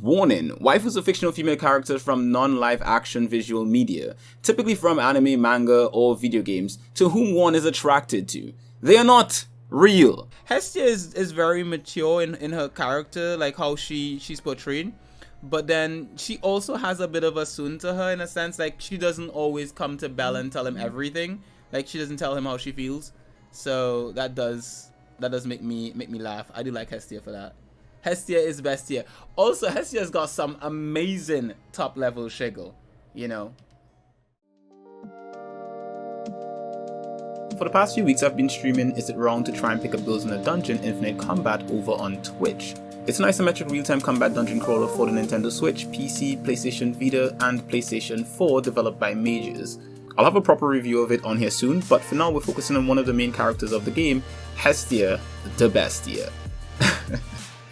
Warning: waifus are fictional female characters from non-live action visual media, typically from anime, manga, or video games, to whom one is attracted to. They are not real. Hestia is very mature in her character, like how she's portrayed. But then she also has a bit of a Sun to her in a sense, like she doesn't always come to Bell and tell him everything. Like she doesn't tell him how she feels. So that does make me laugh. I do like Hestia for that. Hestia is Bestia. Also, Hestia's got some amazing top level shiggle, you know. For the past few weeks I've been streaming Is It Wrong to Try and Pick Up Girls in a Dungeon Infinite Combat over on Twitch. It's an isometric real-time combat dungeon crawler for the Nintendo Switch, PC, PlayStation Vita, and PlayStation 4 developed by Mages. I'll have a proper review of it on here soon, but for now we're focusing on one of the main characters of the game, Hestia the Bestia.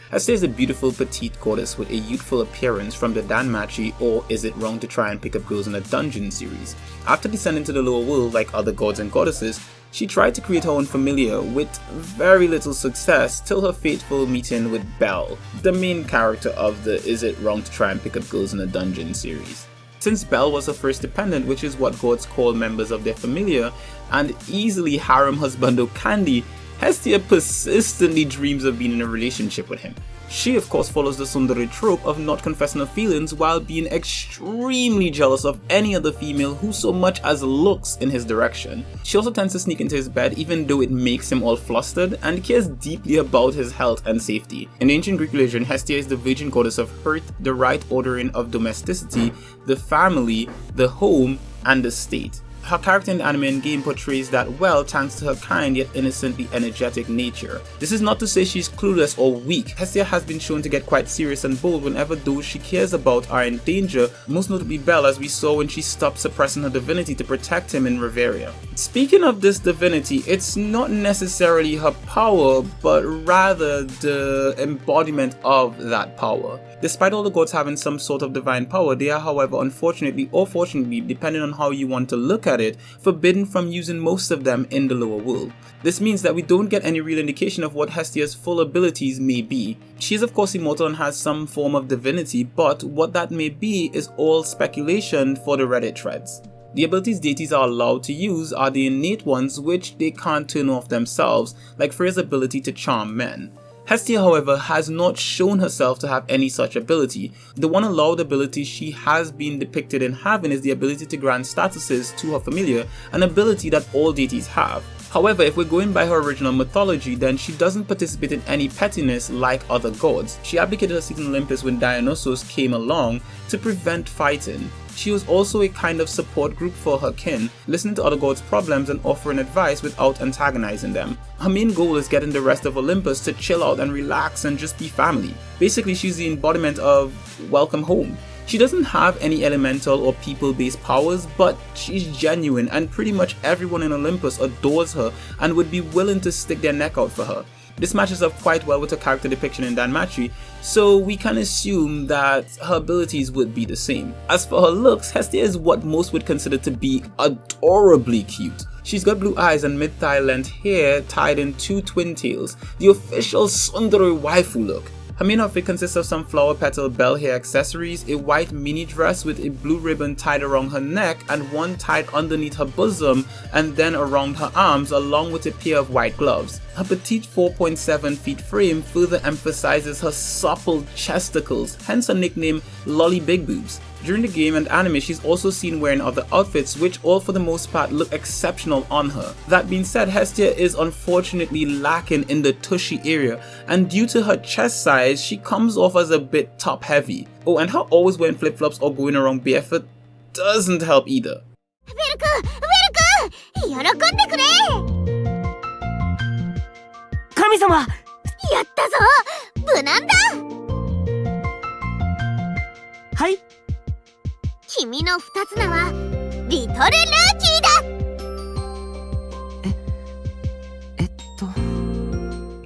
Hestia is a beautiful petite goddess with a youthful appearance from the Danmachi or Is It Wrong to Try and Pick Up Girls in a Dungeon series. After descending to the lower world like other gods and goddesses, she tried to create her own familiar with very little success till her fateful meeting with Belle, the main character of the Is It Wrong to Try and Pick Up Girls in a Dungeon series. Since Belle was her first dependent, which is what gods call members of their familiar, and easily harem husbando Candy, Hestia persistently dreams of being in a relationship with him. She of course follows the tsundere trope of not confessing her feelings while being extremely jealous of any other female who so much as looks in his direction. She also tends to sneak into his bed even though it makes him all flustered, and cares deeply about his health and safety. In ancient Greek religion, Hestia is the virgin goddess of hearth, the right ordering of domesticity, the family, the home, and the state. Her character in the anime and game portrays that well thanks to her kind yet innocently energetic nature. This is not to say she's clueless or weak. Hestia has been shown to get quite serious and bold whenever those she cares about are in danger, most notably Belle, as we saw when she stopped suppressing her divinity to protect him in Reveria. Speaking of this divinity, it's not necessarily her power, but rather the embodiment of that power. Despite all the gods having some sort of divine power, they are, however, unfortunately or fortunately, depending on how you want to look at it, forbidden from using most of them in the lower world. This means that we don't get any real indication of what Hestia's full abilities may be. She is of course immortal and has some form of divinity, but what that may be is all speculation for the Reddit threads. The abilities deities are allowed to use are the innate ones which they can't turn off themselves, like Freya's ability to charm men. Hestia, however, has not shown herself to have any such ability. The one allowed ability she has been depicted in having is the ability to grant statuses to her familiar, an ability that all deities have. However, if we're going by her original mythology, then she doesn't participate in any pettiness like other gods. She abdicated her seat in Olympus when Dionysus came along to prevent fighting. She was also a kind of support group for her kin, listening to other gods' problems and offering advice without antagonizing them. Her main goal is getting the rest of Olympus to chill out and relax and just be family. Basically, she's the embodiment of welcome home. She doesn't have any elemental or people-based powers, but she's genuine and pretty much everyone in Olympus adores her and would be willing to stick their neck out for her. This matches up quite well with her character depiction in Danmachi, so we can assume that her abilities would be the same. As for her looks, Hestia is what most would consider to be adorably cute. She's got blue eyes and mid-thigh length hair tied in two twin tails, the official tsundere waifu look. Her main outfit consists of some flower petal bell hair accessories, a white mini dress with a blue ribbon tied around her neck and one tied underneath her bosom and then around her arms, along with a pair of white gloves. Her petite 4.7 feet frame further emphasizes her supple chesticles, hence her nickname Lolly Big Boobs. During the game and anime, she's also seen wearing other outfits which all for the most part look exceptional on her. That being said, Hestia is unfortunately lacking in the tushy area, and due to her chest size, she comes off as a bit top heavy. Oh, and her always wearing flip-flops or going around barefoot doesn't help either.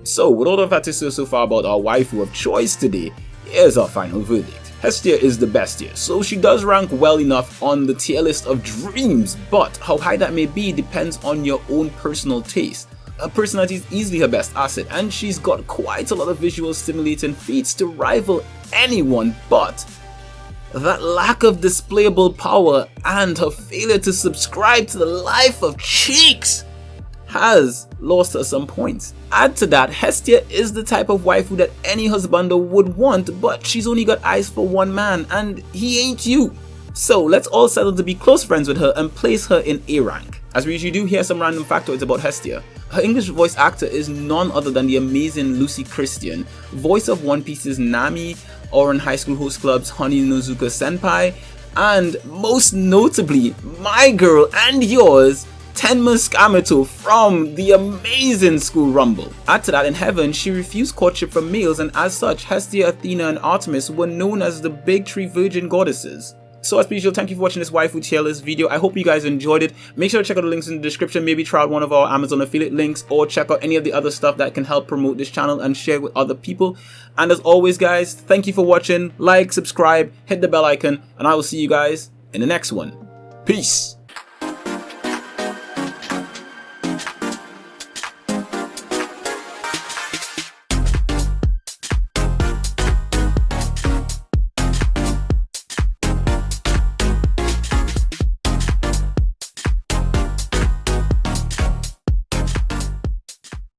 So, with all of that to say so far about our waifu of choice today, here's our final verdict. Hestia is the Bestia, so she does rank well enough on the tier list of dreams, but how high that may be depends on your own personal taste. her personality is easily her best asset, and she's got quite a lot of visual stimulating feats to rival anyone, but that lack of displayable power and her failure to subscribe to the life of cheeks has lost her some points. Add to that, Hestia is the type of waifu that any husbando would want, but she's only got eyes for one man, and he ain't you. So let's all settle to be close friends with her and place her in A rank. As we usually do, here's some random factoids about Hestia. Her English voice actor is none other than the amazing Lucy Christian, voice of One Piece's Nami, Ouran High School Host Club's Honey Nozuka Senpai, and most notably, my girl and yours, Tenma Skamato from the amazing School Rumble. Add to that, in heaven, she refused courtship from males, and as such, Hestia, Athena, and Artemis were known as the Big Three Virgin Goddesses. So as per usual, thank you for watching this waifu tier list video. I hope you guys enjoyed it. Make sure to check out the links in the description. Maybe try out one of our Amazon affiliate links, or check out any of the other stuff that can help promote this channel and share with other people. And as always guys, thank you for watching. Like, subscribe, hit the bell icon, and I will see you guys in the next one. Peace!